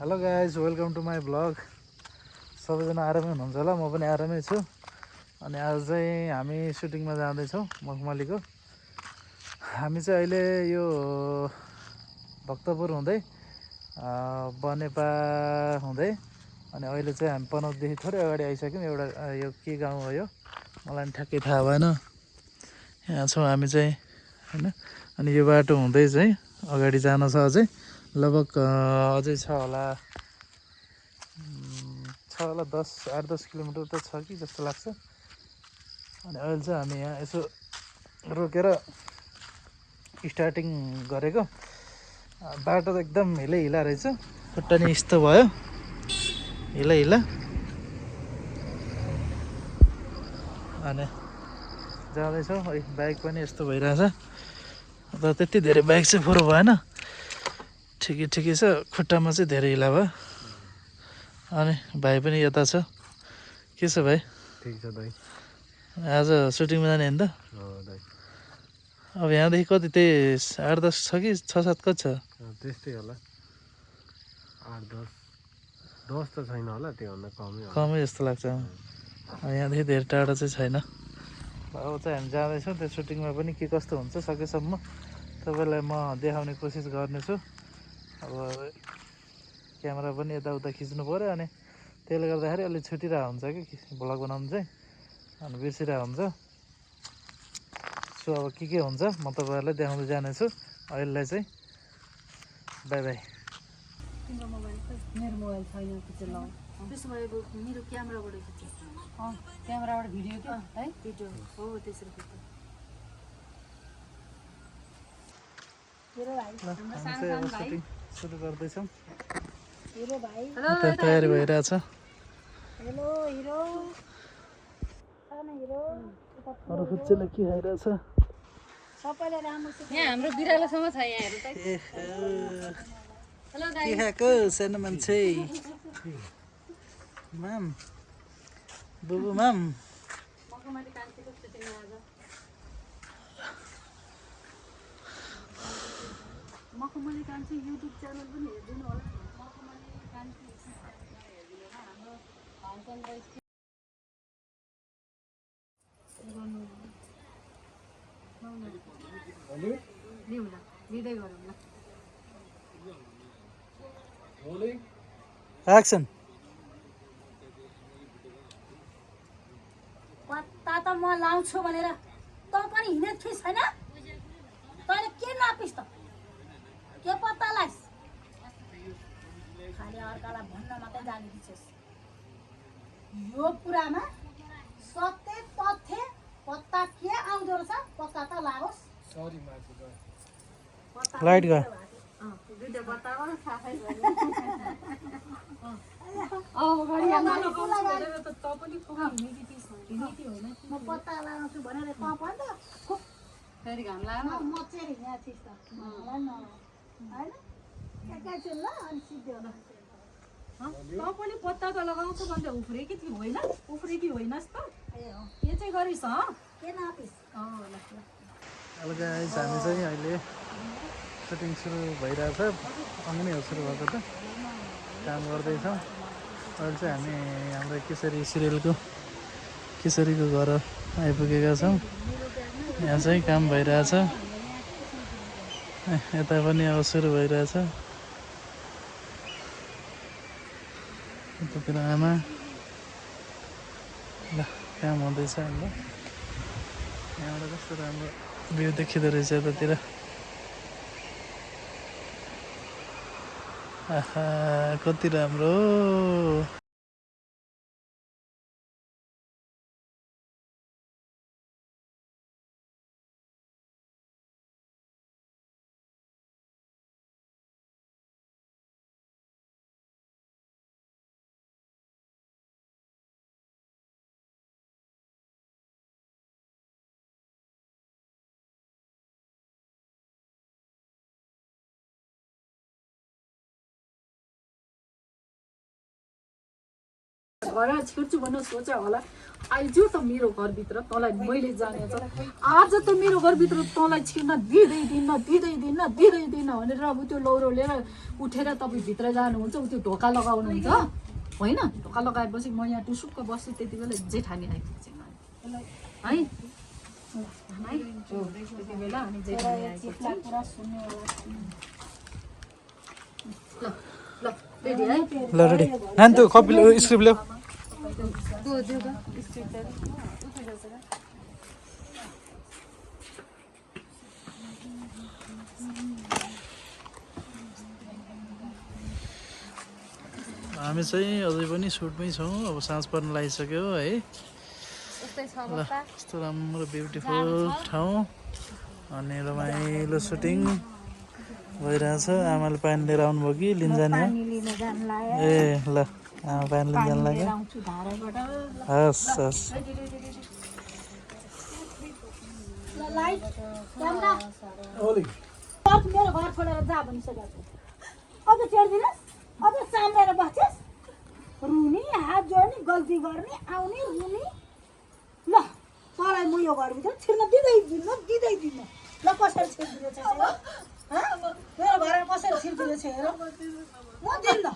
Hello guys, welcome to my blog. सबैजना आरामै हुनुहुन्छ होला, म पनि आरामै छु। अनि आज चाहिँ हामी सुटिङमा जाँदैछौँ मखमलीको। हामी चाहिँ अहिले यो भक्तपुर हुँदै बनेपा हुँदै अनि अहिले चाहिँ हामी पनौतदेखि थोरै अगाडि आइसक्यौँ। एउटा यो के गाउँ हो यो, मलाई पनि ठ्याक्कै थाहा भएन। यहाँ छौँ हामी चाहिँ होइन। अनि यो बाटो हुँदै चाहिँ अगाडि जान छ अझै लगभग अझै छ होला 8-10 किलोमिटर त छ कि जस्तो लाग्छ। अनि अहिले चाहिँ हामी यहाँ यसो रोकेर स्टार्टिङ गरेको। बाटो त एकदम हिलै रहेछ, खुट्टा नि यस्तो भयो हिला। अनि जाँदैछौँ। बाइक पनि यस्तो भइरहेछ, र त्यति धेरै बाइक चाहिँ पुरो भएन, ठिकै छ। खुट्टामा चाहिँ धेरै हिला भयो। अनि भाइ पनि यता छ। के छ भाइ? ठिक छ दाइ। आज सुटिङमा जाने होइन त? दाइ अब यहाँदेखि कति त्यही 8-10 छ कि 6-7 कति छ? त्यस्तै होला, 8-10 त छैन होला, त्योभन्दा कमै जस्तो लाग्छ। यहाँदेखि धेरै टाढा चाहिँ छैन। अब चाहिँ हामी जाँदैछौँ त्यो सुटिङमा पनि के कस्तो हुन्छ सकेसम्म तपाईँलाई म देखाउने कोसिस गर्नेछु। अब क्यामेरा पनि यताउता खिच्नु पऱ्यो, अनि त्यसले गर्दाखेरि अलिक छुटिरहेको हुन्छ कि भ्लग बनाउनु चाहिँ, अनि बिर्सिरहेको हुन्छ। सो अब के हुन्छ म तपाईँहरूलाई देखाउँदै जानेछु। अहिलेलाई चाहिँ बाई बाई। तिम्रो मोबाइल खोइ? मेरो मोबाइल छैन, त्यसो त्यसो भए मेरो क्यामेराबाट खिच्छ। क्यामेराबाट भिडियो क्या है? भिडियो हो, त्यसरी खिच्छ। सुटिङ सुरु गर्दैछौँ। हिरो भाइ तयारी भइरहेछ। हेलो हिरो, सानो हिरो। अरू खुच्चेले के खाइरहेछ? सबैले राम्रोसित यहाँ हाम्रो बिरालोसँग छ। यहाँ हेर्नु त। हेलो के खाएको सानो मान्छे? माम बुबु माम। मखमली कान्छीको सुटिङमा आज मखमली कान्छी युट्युब च्यानल पनि हेरिदिनु होला। मखमली कान्छी युट्युब च्यानलबाट हेरिदिनु होला। हाम्रो भान्चन्द्र लिउँला, लिँदै गरौँ ल। एक्सन। पत्ता त म लाउँछु भनेर तँ पनि हिँडेको थिइस् होइन? तैँले के नापिस् त? के पत्ता लाइस्? खालि अर्कालाई भन्न मात्रै जानिदिन्छस्। यो कुरामा सत्य तथ्य पत्ता के आउँदो रहेछ? पत्ता त लागोस्। लाइट गयो। दुईटा पत्ता थाहै छैन। म पत्ता लगाउँछु भनेर तँ पनि त फेरि घाम लाग्यो। म चाहिँ हिँडेको थिइस् त होइन? एकैछिन ल, अनि सिद्धि होला। तँ पनि पत्ता त लगाउँछु भन्दा उफ्रेकी थियो होइन? उफ्रेकी होइनस् त? के चाहिँ गरिस्? के नापिस्? ल ल। हेलो गाइस, हामी चाहिँ अहिले सुटिङ सुरु भइरहेछ। अघि नै हो सुरु भएको त, काम गर्दैछौँ। अहिले चाहिँ हामी हाम्रो केसरीको घर आइपुगेका छौँ। यहाँ चाहिँ काम भइरहेछ। यता पनि अब सुरु भइरहेछ। यतातिर आमा ल काम हुँदैछ हाम्रो। यहाँबाट कस्तो राम्रो भ्यू देखिँदो रहेछ यतातिर। आहा कति राम्रो। घर छिर्छु भन्नु सोच होला। आइजो त मेरो घरभित्र, तँलाई मैले जानेछ। आज त मेरो घरभित्र तँलाई छिर्न दिँदैन भनेर अब त्यो लौरो लिएर उठेर तपाईँ भित्र जानुहुन्छ, उ त्यो ढोका लगाउनुहुन्छ होइन। ढोका लगाएपछि म यहाँ टुसुक्क बस्छु, त्यति बेला जेठानी आइपुग्छ है। त्यति बेला अनि जेठानी आइपुग्छ। ल रेडी है? ल रेडी नानी त्यो कपी स्क्रिप्ट ल्याऊ। हामी चाहिँ अझै पनि सुटमै छौँ। अब साँझ पर्न लागिसक्यो है। ल यस्तो राम्रो ब्युटिफुल ठाउँ अनि रमाइलो सुटिङ भइरहेछ। आमाले पानी लिएर आउनुभयो कि लिन जाने हो? ए ल आमा पानी लिन जानु लाग्यो। हस् हस् मेरो घर छोडेर जा भनिसकेको अझ चेर्दिनस्, अझ साम्रेर बस्छस्, रुनी हात जोड्ने गल्ती गर्ने आउने रुनी। ल तँलाई म यो घरभित्र छिर्न दिँदैन ल कसरी छिर्दिरहेछ मेरो घरमा कसरी छिर्दिरहेछ हेर म दिन्न।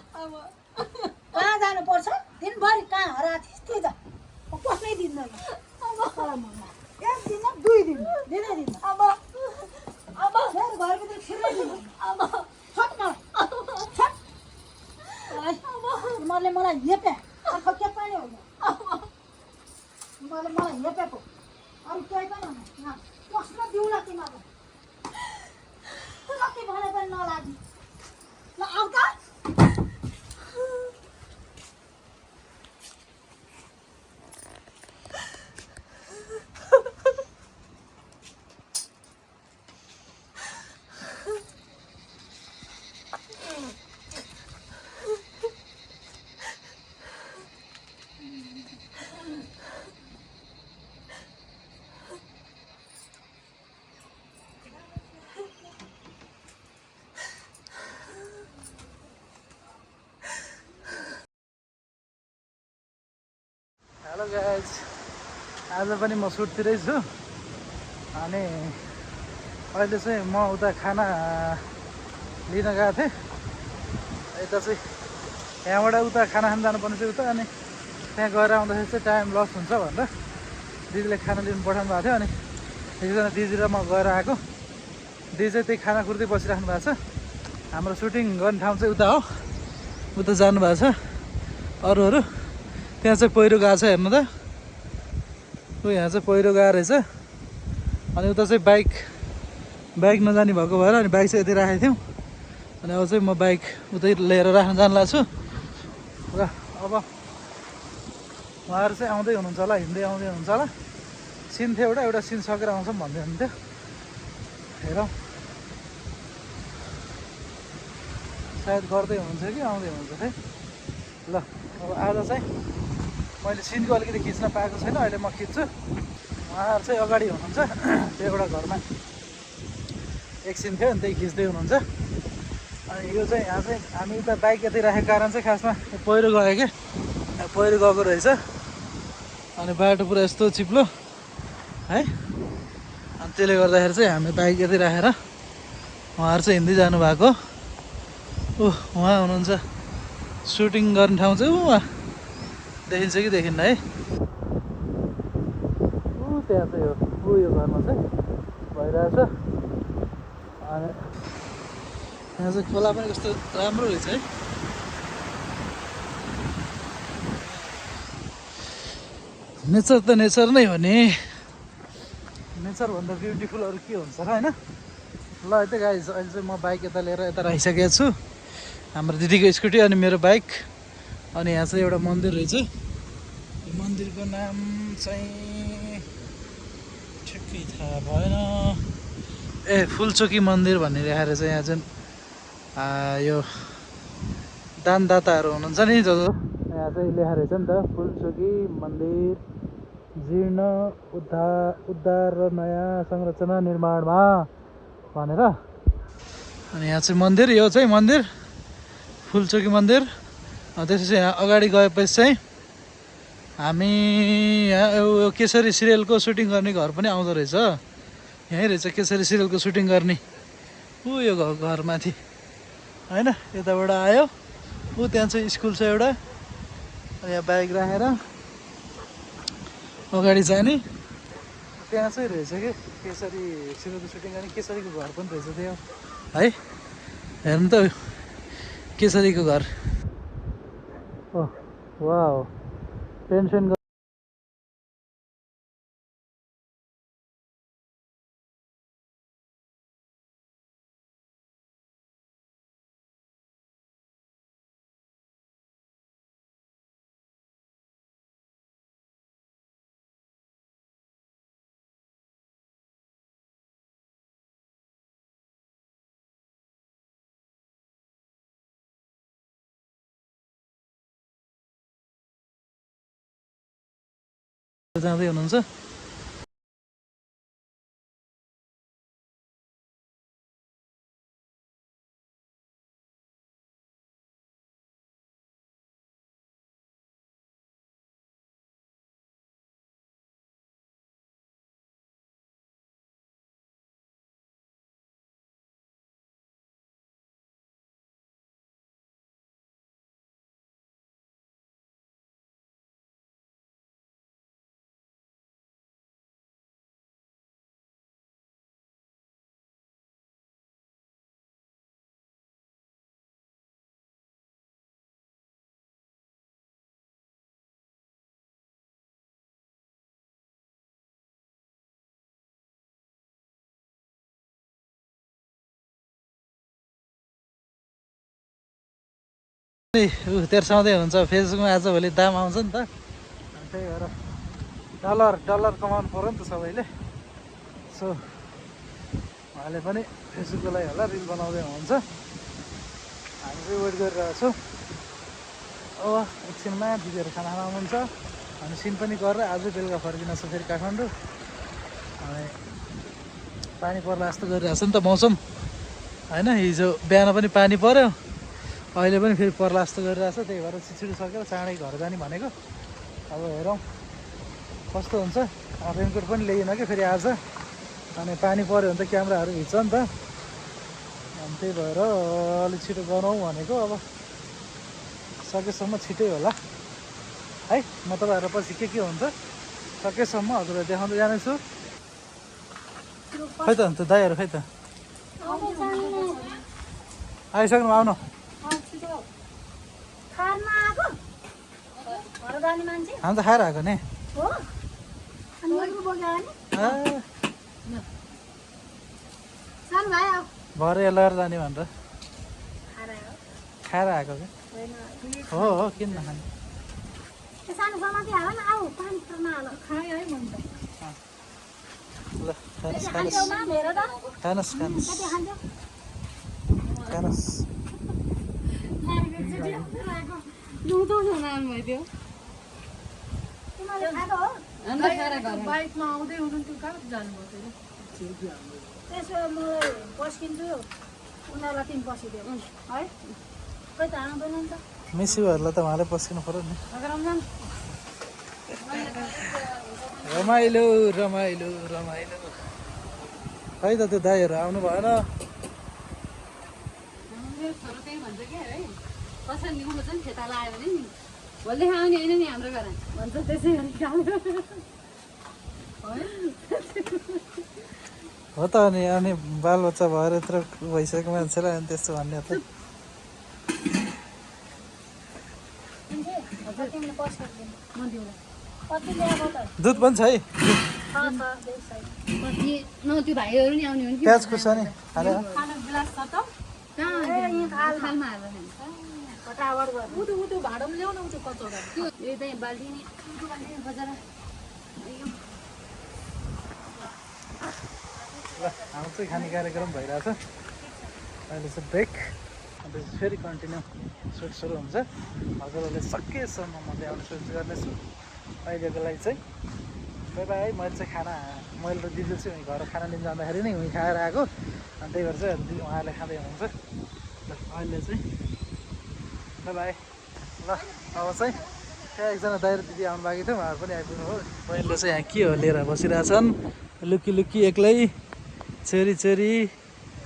कहाँ जानुपर्छ दिनभरि कहाँ हराएको थिइस् त्यही त कसै दिँदैन। एक दिन 2 दिन दिँदैन मेरो घरभित्र छिर्नै दिनु। तिमीहरूले मलाई हेपे अर्को के पनि होइन। तिमीहरूले मलाई हेपेको अरू केही पनि होइन। यहाँ पस्न दिउँला तिमीहरू कति भने पनि नलाग्ने। ल आऊ त। हेलो गाइज, आज पनि म सुटतिरै छु अनि अहिले चाहिँ म उता खाना लिन गएको थिएँ। यता चाहिँ यहाँबाट उता खाना खान जानुपर्ने चाहिँ उता, अनि त्यहाँ गएर आउँदाखेरि चाहिँ टाइम लस हुन्छ भनेर दिदीले खाना लिनु पठाउनु भएको थियो। अनि एकजना दिदी र म गएर आएको। दिदी चाहिँ त्यही खाना खुर्दै बसिराख्नु भएको छ। हाम्रो सुटिङ गर्ने ठाउँ चाहिँ उता हो, उता जानुभएको छ। अरूहरू त्यहाँ चाहिँ पहिरो गएको छ हेर्नु त। यहाँ चाहिँ पहिरो गएको रहेछ। अनि उता चाहिँ बाइक नजाने भएको भएर अनि बाइक चाहिँ यति राखेको थियौँ। अनि अब चाहिँ म बाइक उतै लिएर राख्न जानु लाग्छु। र अब उहाँहरू चाहिँ आउँदै हुनुहुन्छ होला, हिँड्दै आउँदै हुनुहुन्छ होला। सिन थियो एउटा सिन सकेर आउँछौँ भन्दै हुनुहुन्थ्यो। हेरौँ सायद गर्दै हुनुहुन्छ कि आउँदै हुनुहुन्छ है। ल अब आज चाहिँ मैले सिनको अलिकति खिच्न पाएको छैन, अहिले म खिच्छु। उहाँहरू चाहिँ अगाडि हुनुहुन्छ, त्यो एउटा घरमा एक सिन थियो अनि त्यही खिच्दै हुनुहुन्छ। अनि यो चाहिँ यहाँ चाहिँ हामी उता बाइक यतै राखेको कारण चाहिँ खासमा पहिरो गयो क्या, पहिरो गएको रहेछ। अनि बाटो पुरा यस्तो चिप्लो है। अनि त्यसले गर्दाखेरि चाहिँ हामी बाइक यतै राखेर उहाँहरू चाहिँ हिँड्दै जानुभएको। उहाँ हुनुहुन्छ, सुटिङ गर्ने ठाउँ चाहिँ उहाँ देखिन्छ कि देखिन्न है। त्यहाँ चाहिँ हो यो घरमा चाहिँ भइरहेछ। अनि यहाँ चाहिँ खोला पनि कस्तो राम्रो रहेछ है। नेचर त नेचर नै हो नि, नेचरभन्दा ब्युटिफुल अरू के हुन्छ र होइन। ल यतै गाइज अहिले चाहिँ म बाइक यता लिएर यता राखिसकेको छु। हाम्रो दिदीको स्कुटी अनि मेरो बाइक। अनि यहाँ चाहिँ एउटा मन्दिर रहेछ। यो मन्दिरको नाम चाहिँ ठिकै थाहा भएन। फुलचोकी मन्दिर भन्ने लेखाएर चाहिँ यहाँ चाहिँ यो दानदाताहरू हुनुहुन्छ नि जो यहाँ चाहिँ लेखाएर रहेछ नि त, फुलचोकी मन्दिर जीर्ण उद्धार र नयाँ संरचना निर्माणमा भनेर। अनि यहाँ चाहिँ मन्दिर, यो चाहिँ मन्दिर फुलचोकी मन्दिर। त्यसपछि यहाँ अगाडि गएपछि चाहिँ हामी यहाँ यो केसरी सिरियलको सुटिङ गर्ने घर पनि आउँदो रहेछ। यहीँ रहेछ केसरी सिरियलको सुटिङ गर्ने। यो घरमाथि होइन, यताबाट आयो त्यहाँ चाहिँ स्कुल छ एउटा, यहाँ बाइक राखेर अगाडि जाने त्यहाँ चाहिँ रहेछ कि केसरी सिरियलको सुटिङ गर्ने। केसरीको घर पनि रहेछ त्यहाँ है, हेर्नु त केसरीको घर। वाउ, पेन्सन जाँदै हुनुहुन्छ। तेर्साउँदै हुन्छ फेसबुकमा आजभोलि दाम आउँछ नि त, त्यही भएर डलर कमाउनु पऱ्यो नि त सबैले। सो उहाँले पनि फेसबुकको लागि होला रिल बनाउँदै हुनुहुन्छ, हामी चाहिँ वेट गरिरहेको छौँ। अब एकछिनमा दिदीहरू खाना खान आउनुहुन्छ, हामी सिन पनि गरेर आजै बेलुका फर्किन छ फेरि काठमाडौँ। अनि पानी पर्ला जस्तो गरिरहेको छ नि त मौसम होइन, हिजो बिहान पनि पानी पऱ्यो, अहिले पनि फेरि पर्ला जस्तो गरिरहेछ। त्यही भएर छिटो सकेर चाँडै घर जाने भनेको। अब हेरौँ कस्तो हुन्छ। रेनकोट पनि ल्याइएन कि फेरि आज, अनि पानी पऱ्यो भने त क्यामेराहरू खिच्छ नि त, अनि त्यही भएर अलिक छिटो गरौँ भनेको। अब सकेसम्म छिटै होला है। म तपाईँहरू पछि के हुन्छ सकेसम्म हजुरलाई देखाउँदै जानेछु। खै त अन्त दाइहरू खै त आइसक्नु, आउनु। हामी त खाएर आएको नि। भरे लगेर जाने भनेर खाएर आएको कि हो, किन नखाने। ल खानुहोस् खानुहोस् खानुहोस् खानुहोस्। बाइकमा आउँदै हुनुहुन्थ्यो, कहाँ जानुभयो त्यसो मलाई पस्किन्छु, उनीहरूलाई तिमी पसिदियो है। खै त आउँदैन नि त, मिसिहरूलाई त उहाँले पस्किनु पऱ्यो नि। रमाइलो रमाइलो रमाइलो। खै त त्यो दाइहरू आउनु भएन। छोरो त्यही भन्छ क्या है, कसरी लिउनु चाहिँ खेताला आयो भने नि भोलि आउने होइन नि हाम्रो घर भन्छ, त्यसै हो त। अनि बालबच्चा भएर यत्रो भइसकेको मान्छेलाई अनि त्यस्तो भन्ने त। दुध पनि छ है, त्यो भाइहरू नि आउने हो नि। प्याज खुर्सानी खाने हो। खालमा हालेर ऊ भाँडामा ल्याउनु ऊ त्यो कचौरा यो चाहिँ बाल्टी नि बजार। ल हाम्रो चाहिँ खाने कार्यक्रम भइरहेछ, अहिले चाहिँ ब्रेक, अन्त फेरि कन्टिन्यू सुट सुरु हुन्छ। हजुरहरूले सकेसम्म म ल्याउने सुट गर्नेछु। अहिलेको लागि चाहिँ बाई बाई। मैले चाहिँ खाना मैले र दिदी चाहिँ घर खाना लिन जाँदाखेरि नै उहीँ खाएर आएको, अनि त्यही भएर चाहिँ उहाँहरूले खाँदै हुनुहुन्छ। ल अहिले चाहिँ बाई बाई। ल अब चाहिँ त्यहाँ एकजना दाइ र दिदी आउनु बाँकी थियो उहाँहरू पनि आइपुग्नु हो बहिनीले चाहिँ यहाँ के हो लिएर बसिरहेछन् लुकी लुकी एक्लै छोरी छोरी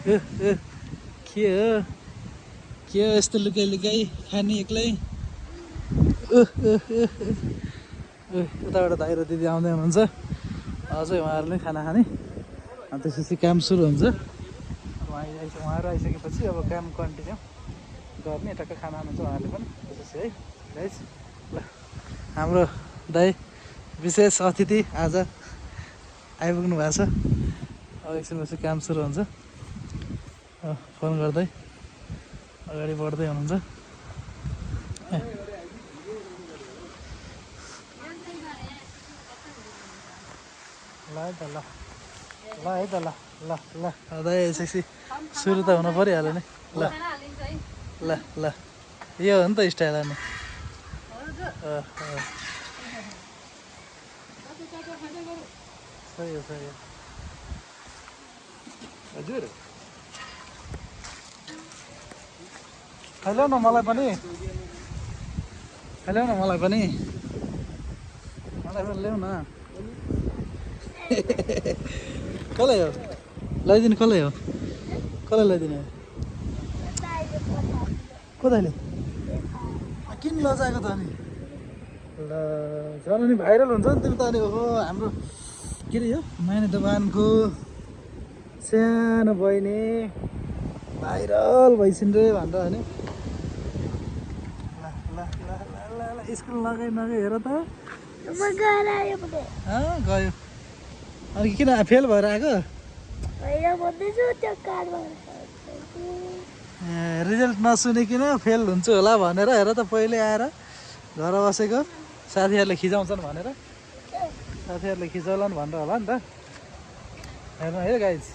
के हो यस्तो लुकाइ लुकाइ खाने एक्लै उताबाट दाइ र दिदी आउँदै हुनुहुन्छ अझै उहाँहरूले खाना खाने अनि त्यसपछि काम सुरु हुन्छ उहाँहरू आइसकेपछि अब काम कन्टिन्यू गर्ने टक्क खाना खानुहुन्छ उहाँहरूले पनि त्यसपछि है गाइस ल हाम्रो दाइ विशेष अतिथि आज आइपुग्नु भएको छ अब एकछिनपछि काम सुरु हुन्छ फोन गर्दै अगाडि बढ्दै हुनुहुन्छ ल है त ल है त ल दाइ यसरी सुरु त हुनु परिहाल्यो नि ल ल ल यो हो नि त स्टाइल अनि सही हो हजुर हेलो न मलाई पनि ल्याउ न कसलाई हो ल्याइदिनु कसलाई ल्याइदिने कताले किन लजाएको त अनि ल झन् नि भाइरल हुन्छ नि तिमी त अनि ओहो हाम्रो के अरे यो माइने दोकानको सानो बहिनी भाइरल भइसिन् रे भनेर होइन ल स्कुल नगए हेर त गयो अनि किन फेल भएर आएको रिजल्ट नसुनिकन फेल हुन्छु होला भनेर हेर त पहिले आएर घर बसेको साथीहरूले खिचाउँछन् भनेर साथीहरूले खिचाउलान् भनेर होला नि त हेर्नु है गाइज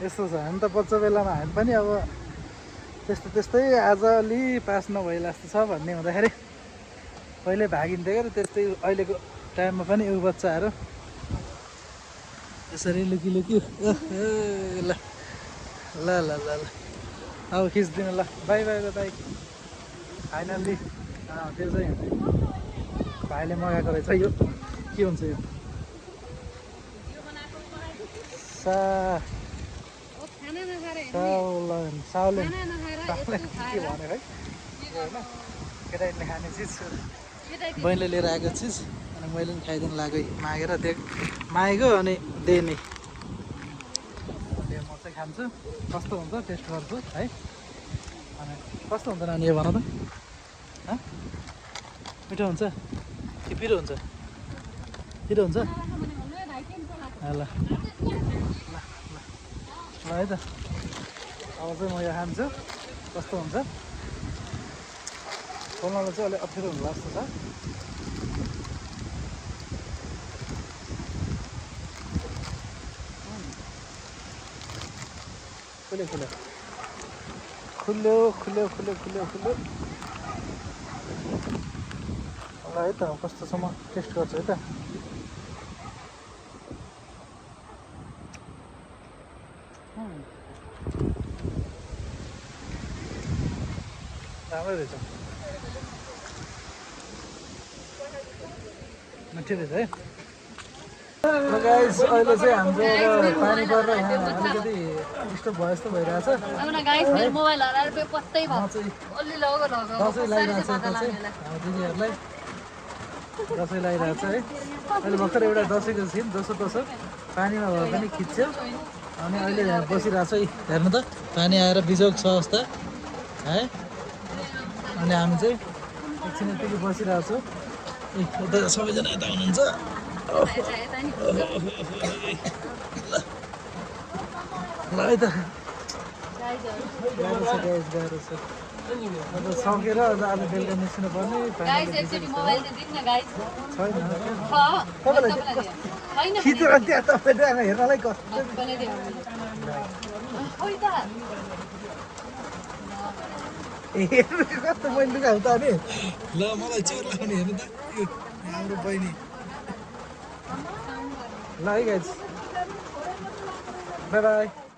यस्तो छ हामी त बच्चा बेलामा हामी पनि अब त्यस्तै आज अलि पास नभइला जस्तो छ भन्ने हुँदाखेरि पहिले भागिन्थ्यो क्या त्यस्तै अहिलेको टाइममा पनि यो बच्चाहरू यसरी लुकी ल अब खिचिदिनु ल बाई फाइनल्ली त्यो चाहिँ भाइले मगाएको रहेछ यो के हुन्छ यो साउलेन के भने है होइन केटाकेटीले खाने चिज बहिनीले लिएर आएको चिज अनि मैले पनि खाइदिनु मागेर मागेको अनि दिने म चाहिँ खान्छु कस्तो हुन्छ टेस्ट गर्छु है अनि कस्तो हुन्छ नानी यो भन त मिठो हुन्छ कि पिरो हुन्छ ल है त अब चाहिँ म यो खान्छु कस्तो हुन्छ खोल्नलाई चाहिँ अलिक अप्ठ्यारो हुनु जस्तो छ खुल्यो ल है त कस्तो छ म टेस्ट गर्छु है त राम्रै रहेछ मिठो रहेछ है गाइस अहिले चाहिँ हाम्रो पानी परेर यहाँ अलिकति डिस्टर्ब भयो जस्तो भइरहेछ दसैँ लगाइरहेको छ दिदीहरूलाई दसैँ लगाइरहेको छ है अहिले भर्खर एउटा दसैँको सिन दोस्रो पानीमा भए पनि खिच्यो अनि अहिले यहाँ बसिरहेको छ हेर्नु त पानी आएर बिजोग छ अवस्था है अनि हामी चाहिँ एकछिन यतिकै बसिरहेको छौँ यता सबैजना यता हुनुहुन्छ ल है त गाह्रो छ अब सकेर आज बेलुका निस्किनु पर्ने छैन खिचेर त्यहाँ तपाईँले हेर्नलाई कस्तो कस्तो मैले लुगाहरू त अनि ल मलाई चोर लगाउने हेर्नु त हाम्रो बहिनी ल है गाइज बाई